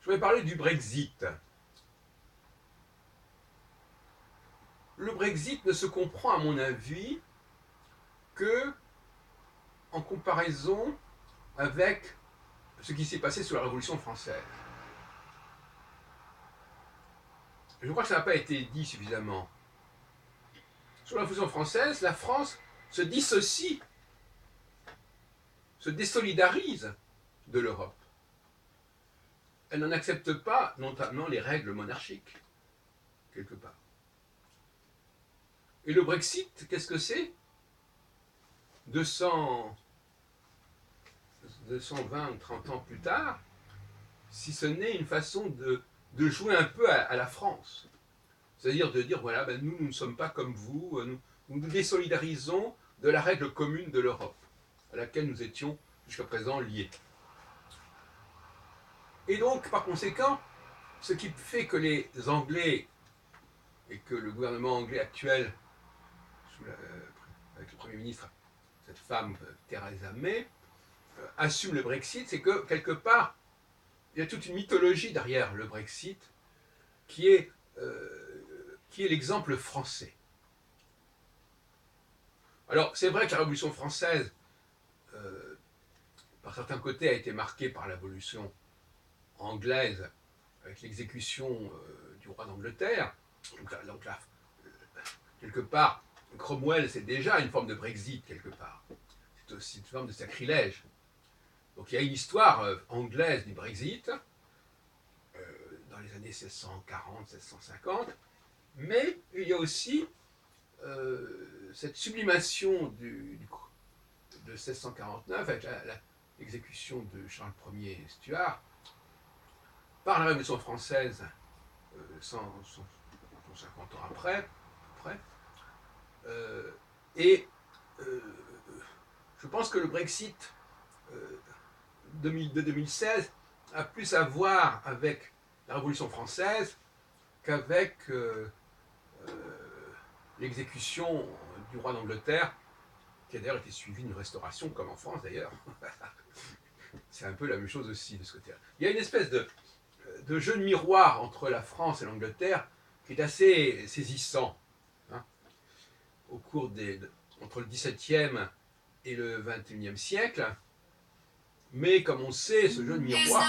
Je vais parler du Brexit. Le Brexit ne se comprend, à mon avis, que en comparaison avec ce qui s'est passé sous la Révolution française. Je crois que ça n'a pas été dit suffisamment. Sous la Révolution française, la France se dissocie, se désolidarise de l'Europe. Elle n'en accepte pas, notamment les règles monarchiques, quelque part. Et le Brexit, qu'est-ce que c'est 220 ou 30 ans plus tard, si ce n'est une façon de jouer un peu à la France. C'est-à-dire de dire, voilà, ben nous ne sommes pas comme vous, nous nous désolidarisons de la règle commune de l'Europe, à laquelle nous étions jusqu'à présent liés. Et donc, par conséquent, ce qui fait que les Anglais, et que le gouvernement anglais actuel, avec le Premier ministre, cette femme, Theresa May, assume le Brexit, c'est que, quelque part, il y a toute une mythologie derrière le Brexit qui est l'exemple français. Alors, c'est vrai que la Révolution française, par certains côtés, a été marquée par l'abolition anglaise, avec l'exécution du roi d'Angleterre. Donc là, quelque part, Cromwell, c'est déjà une forme de Brexit, quelque part. C'est aussi une forme de sacrilège. Donc il y a une histoire anglaise du Brexit, dans les années 1640-1650, mais il y a aussi cette sublimation de 1649, avec l'exécution de Charles Ier Stuart, par la Révolution française, 150 ans après, et je pense que le Brexit de 2016 a plus à voir avec la Révolution française qu'avec l'exécution du roi d'Angleterre, qui a d'ailleurs été suivie d'une restauration, comme en France d'ailleurs. C'est un peu la même chose aussi de ce côté-là. Il y a une espèce de jeu de miroir entre la France et l'Angleterre qui est assez saisissant. Au cours entre le XVIIe et le XXIe siècle. Mais comme on sait, ce jeu de miroir...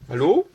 Allô ?